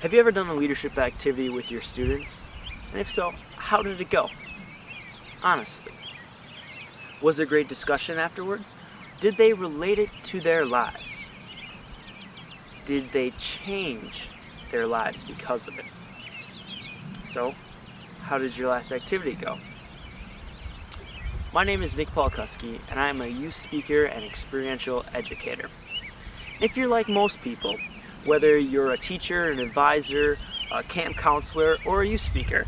Have you ever done a leadership activity with your students? And if so, how did it go? Honestly. Was there great discussion afterwards? Did they relate it to their lives? Did they change their lives because of it? So, how did your last activity go? My name is Palkowski, and I am a youth speaker and experiential educator. If you're like most people, whether you're a teacher, an advisor, a camp counselor, or a youth speaker,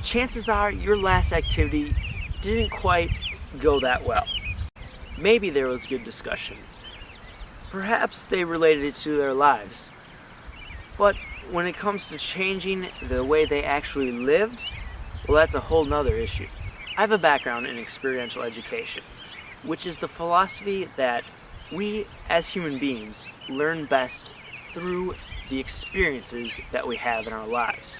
chances are your last activity didn't quite go that well. Maybe there was good discussion. Perhaps they related it to their lives. But when it comes to changing the way they actually lived, well, that's a whole nother issue. I have a background in experiential education, which is the philosophy that we as human beings learn best through the experiences that we have in our lives.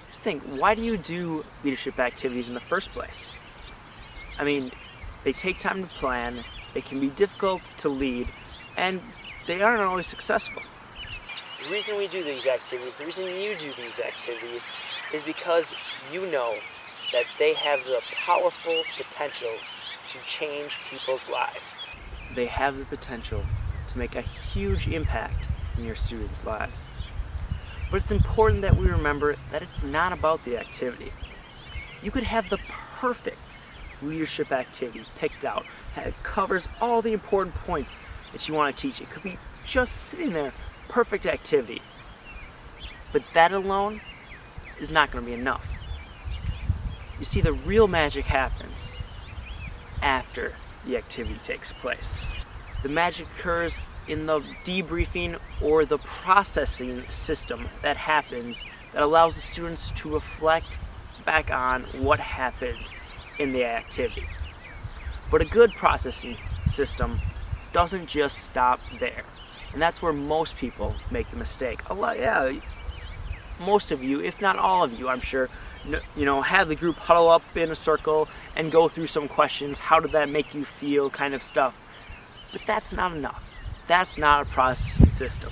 Just think, why do you do leadership activities in the first place? I mean, they take time to plan, they can be difficult to lead, and they aren't always successful. The reason we do these activities, the reason you do these activities, is because you know that they have the powerful potential to change people's lives. They have the potential to make a huge impact in your students' lives. But it's important that we remember that it's not about the activity. You could have the perfect leadership activity picked out. It covers all the important points that you want to teach. It could be just sitting there, perfect activity. But that alone is not going to be enough. You see, the real magic happens after the activity takes place. The magic occurs in the debriefing or the processing system that happens that allows the students to reflect back on what happened in the activity. But a good processing system doesn't just stop there. And that's where most people make the mistake. Most of you, if not all of you, I'm sure, have the group huddle up in a circle and go through some questions. How did that make you feel, kind of stuff. But that's not enough. That's not a processing system.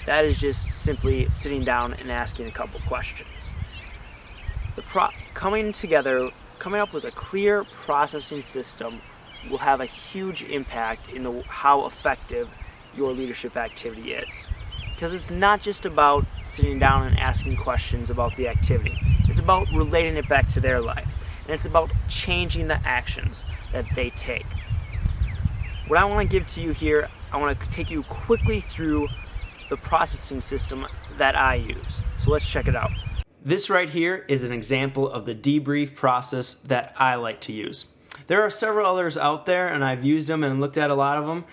That is just simply sitting down and asking a couple questions. Coming up with a clear processing system will have a huge impact in how effective your leadership activity is. Because it's not just about sitting down and asking questions about the activity. It's about relating it back to their life. And it's about changing the actions that they take. What I want to give to you here, I want to take you quickly through the processing system that I use. So let's check it out. This right here is an example of the debrief process that I like to use. There are several others out there, and I've used them and looked at a lot of them.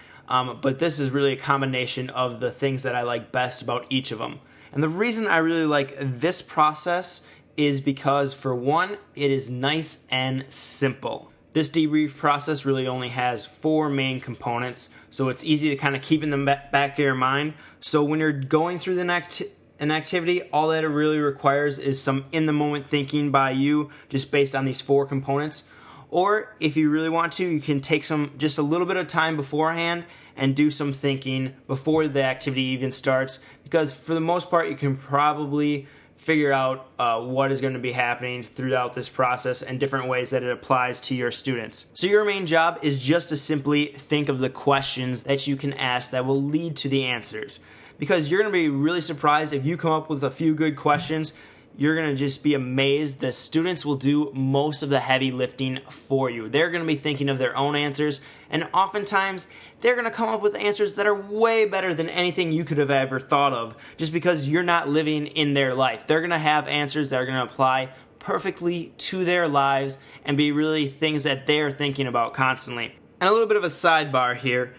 But this is really a combination of the things that I like best about each of them. And the reason I really like this process is because, for one, it is nice and simple. This debrief process really only has 4 main components, so it's easy to kind of keep in the back of your mind. So when you're going through an activity, all that it really requires is some in-the-moment thinking by you just based on these 4 components. Or if you really want to, you can take just a little bit of time beforehand and do some thinking before the activity even starts, because for the most part you can probably figure out what is going to be happening throughout this process and different ways that it applies to your students. So your main job is just to simply think of the questions that you can ask that will lead to the answers, because you're going to be really surprised if you come up with a few good questions. You're going to just be amazed. The students will do most of the heavy lifting for you. They're going to be thinking of their own answers, and oftentimes they're going to come up with answers that are way better than anything you could have ever thought of, just because you're not living in their life. They're going to have answers that are going to apply perfectly to their lives and be really things that they're thinking about constantly. And a little bit of a sidebar here.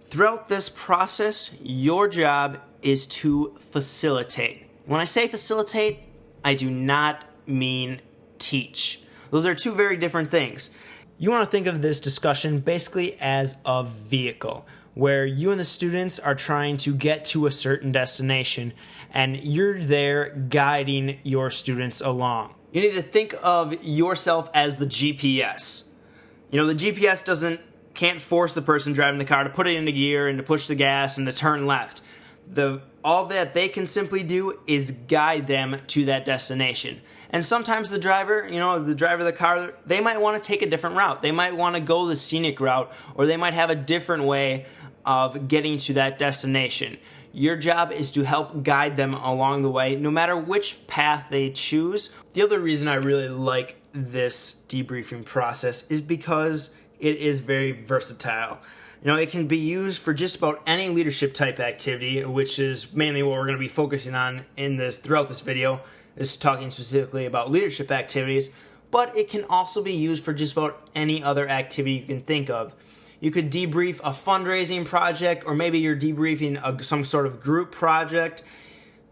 Throughout this process, your job is to facilitate. When I say facilitate, I do not mean teach. Those are 2 very different things. You want to think of this discussion basically as a vehicle where you and the students are trying to get to a certain destination, and you're there guiding your students along. You need to think of yourself as the GPS. The GPS can't force the person driving the car to put it into gear and to push the gas and to turn left. All that they can simply do is guide them to that destination. And sometimes the driver, the driver of the car, they might want to take a different route. They might want to go the scenic route, or they might have a different way of getting to that destination. Your job is to help guide them along the way, no matter which path they choose. The other reason I really like this debriefing process is because it is very versatile. It can be used for just about any leadership type activity, which is mainly what we're going to be focusing on throughout this video, is talking specifically about leadership activities, but it can also be used for just about any other activity you can think of. You could debrief a fundraising project, or maybe you're debriefing some sort of group project.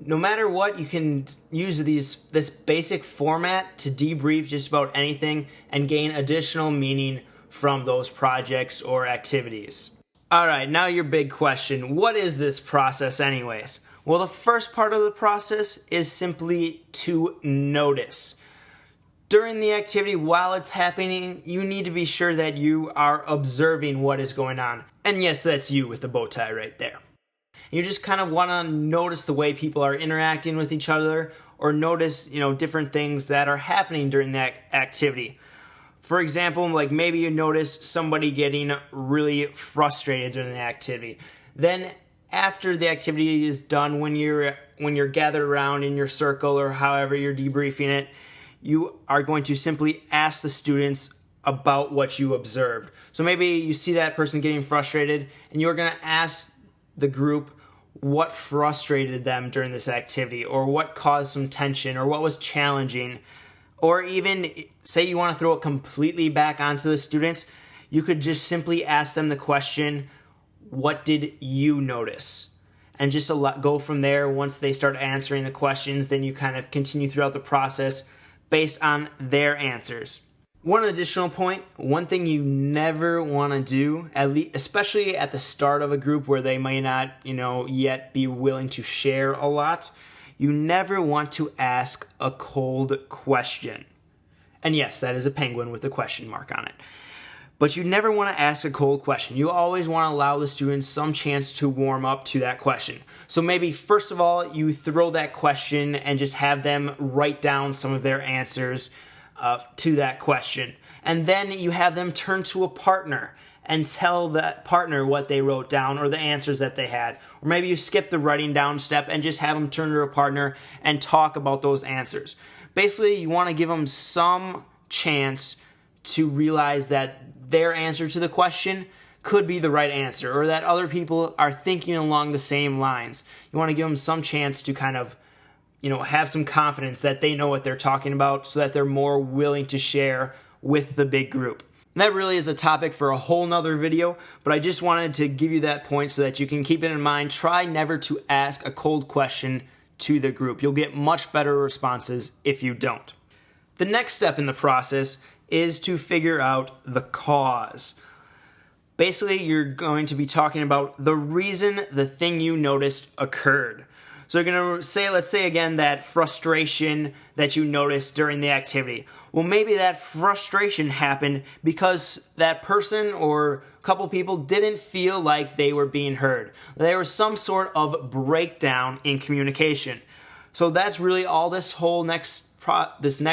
No matter what, you can use this basic format to debrief just about anything and gain additional meaning from those projects or activities. All right, now your big question. What is this process anyways? Well, the first part of the process is simply to notice. During the activity, while it's happening, you need to be sure that you are observing what is going on. And yes, that's you with the bow tie right there. You just kind of want to notice the way people are interacting with each other, or notice, different things that are happening during that activity. For example, like maybe you notice somebody getting really frustrated during the activity. Then after the activity is done, when you're gathered around in your circle or however you're debriefing it, you are going to simply ask the students about what you observed. So maybe you see that person getting frustrated, and you're going to ask the group what frustrated them during this activity, or what caused some tension, or what was challenging. Or even, say you want to throw it completely back onto the students, you could just simply ask them the question, what did you notice? And just go from there. Once they start answering the questions, then you kind of continue throughout the process based on their answers. One additional point, one thing you never want to do, especially at the start of a group where they may not, yet be willing to share a lot, you never want to ask a cold question. And yes, that is a penguin with a question mark on it. But you never want to ask a cold question. You always want to allow the students some chance to warm up to that question. So maybe first of all, you throw that question and just have them write down some of their answers to that question. And then you have them turn to a partner and tell that partner what they wrote down or the answers that they had. Or maybe you skip the writing down step and just have them turn to a partner and talk about those answers. Basically, you want to give them some chance to realize that their answer to the question could be the right answer, or that other people are thinking along the same lines. You want to give them some chance to kind of, have some confidence that they know what they're talking about, so that they're more willing to share with the big group. And that really is a topic for a whole nother video, but I just wanted to give you that point so that you can keep it in mind. Try never to ask a cold question to the group. You'll get much better responses if you don't. The next step in the process is to figure out the cause. Basically, you're going to be talking about the reason the thing you noticed occurred. So you're going to say, let's say again, that frustration that you noticed during the activity. Well, maybe that frustration happened because that person or a couple people didn't feel like they were being heard. There was some sort of breakdown in communication. So that's really all this whole next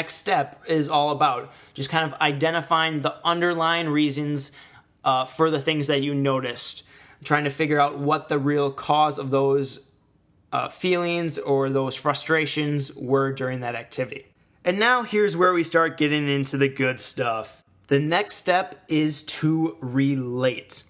step is all about. Just kind of identifying the underlying reasons for the things that you noticed. Trying to figure out what the real cause of those feelings or those frustrations were during that activity. And now here's where we start getting into the good stuff. The next step is to relate.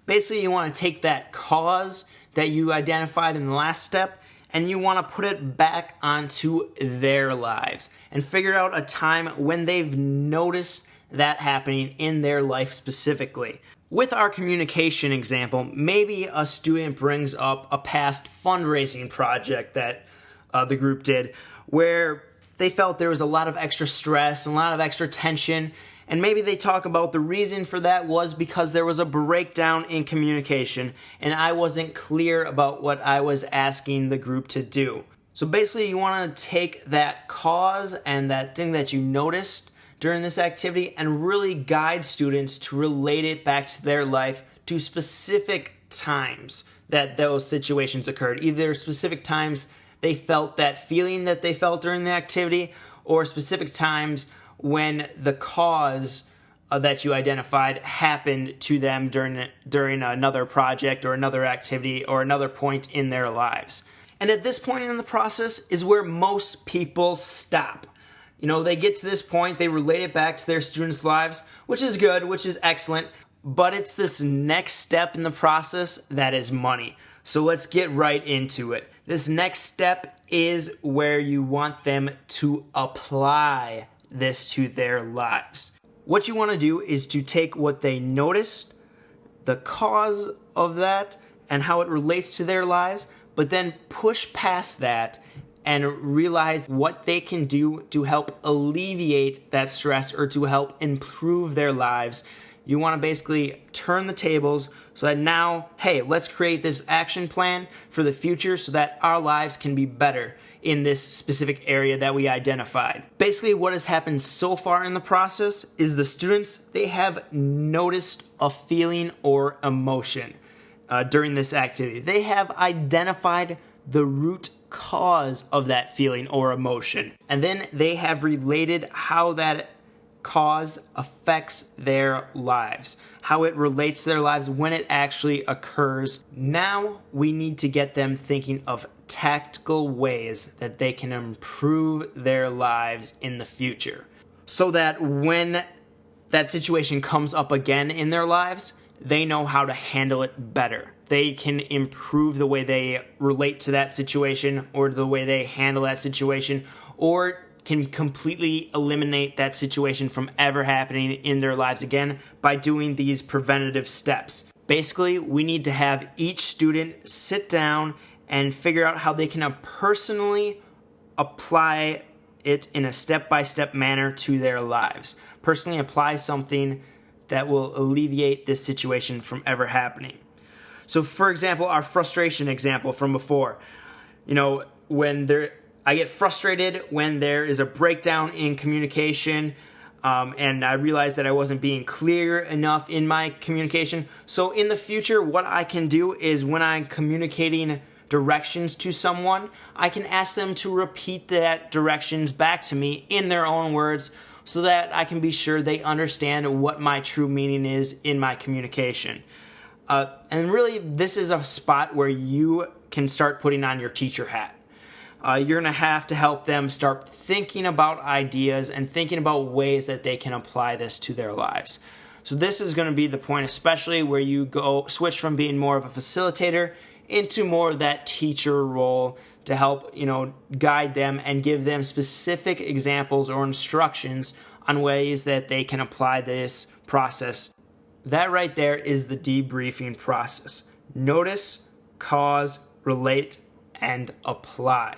Basically, you want to take that cause that you identified in the last step and you want to put it back onto their lives and figure out a time when they've noticed that happening in their life specifically. With our communication example, maybe a student brings up a past fundraising project that the group did where they felt there was a lot of extra stress and a lot of extra tension, and maybe they talk about the reason for that was because there was a breakdown in communication and I wasn't clear about what I was asking the group to do. So basically, you want to take that cause and that thing that you noticed during this activity and really guide students to relate it back to their life to specific times that those situations occurred. Either specific times they felt that feeling that they felt during the activity, or specific times when the cause that you identified happened to them during another project or another activity or another point in their lives. And at this point in the process is where most people stop. You know, they get to this point, they relate it back to their students' lives, which is good, which is excellent, but it's this next step in the process that is money. So let's get right into it. This next step is where you want them to apply this to their lives. What you want to do is to take what they noticed, the cause of that, and how it relates to their lives, but then push past that and realize what they can do to help alleviate that stress or to help improve their lives. You want to basically turn the tables so that now, hey, let's create this action plan for the future so that our lives can be better in this specific area that we identified. Basically, what has happened so far in the process is the students, they have noticed a feeling or emotion during this activity. They have identified the root cause of that feeling or emotion, and then they have related how that cause affects their lives, how it relates to their lives when it actually occurs. Now we need to get them thinking of tactical ways that they can improve their lives in the future, so that when that situation comes up again in their lives, they know how to handle it better. They can improve the way they relate to that situation or the way they handle that situation, or can completely eliminate that situation from ever happening in their lives again by doing these preventative steps. Basically, we need to have each student sit down and figure out how they can personally apply it in a step-by-step manner to their lives. Personally apply something that will alleviate this situation from ever happening. So for example, our frustration example from before, you know, I get frustrated when there is a breakdown in communication, and I realize that I wasn't being clear enough in my communication. So in the future, what I can do is when I'm communicating directions to someone, I can ask them to repeat that directions back to me in their own words so that I can be sure they understand what my true meaning is in my communication. And really, this is a spot where you can start putting on your teacher hat. You're going to have to help them start thinking about ideas and thinking about ways that they can apply this to their lives. So this is going to be the point, especially where you switch from being more of a facilitator into more of that teacher role to help, guide them and give them specific examples or instructions on ways that they can apply this process. That right there is the debriefing process. Notice, cause, relate, and apply.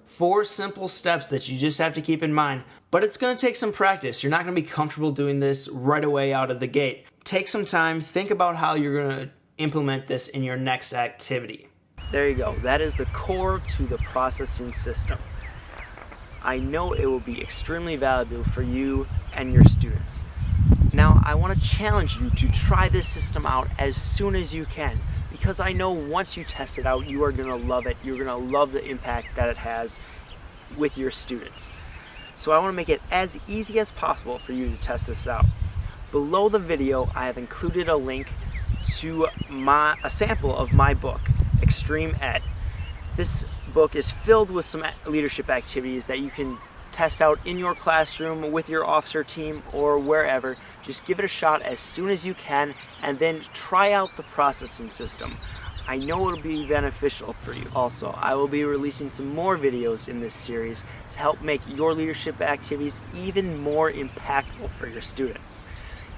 4 simple steps that you just have to keep in mind, but it's going to take some practice. You're not going to be comfortable doing this right away out of the gate. Take some time, think about how you're going to implement this in your next activity. There you go. That is the core to the processing system. I know it will be extremely valuable for you and your students. Now, I want to challenge you to try this system out as soon as you can, because I know once you test it out, you are going to love it. You're going to love the impact that it has with your students. So I want to make it as easy as possible for you to test this out. Below the video, I have included a link to a sample of my book, Extreme Ed. This book is filled with some leadership activities that you can test out in your classroom with your officer team or wherever. Just give it a shot as soon as you can and then try out the processing system. I know it'll be beneficial for you. Also, I will be releasing some more videos in this series to help make your leadership activities even more impactful for your students.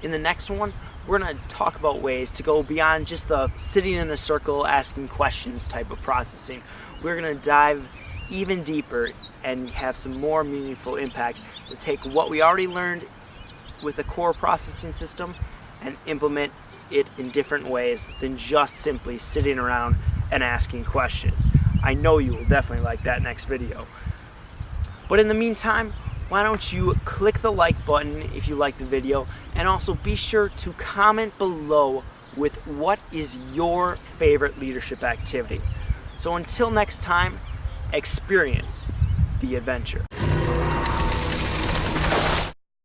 In the next one, we're going to talk about ways to go beyond just the sitting in a circle asking questions type of processing. We're going to dive even deeper and have some more meaningful impact to take what we already learned with the core processing system and implement it in different ways than just simply sitting around and asking questions. I know you will definitely like that next video. But in the meantime, why don't you click the like button if you like the video, and also be sure to comment below with what is your favorite leadership activity. So until next time, experience the adventure.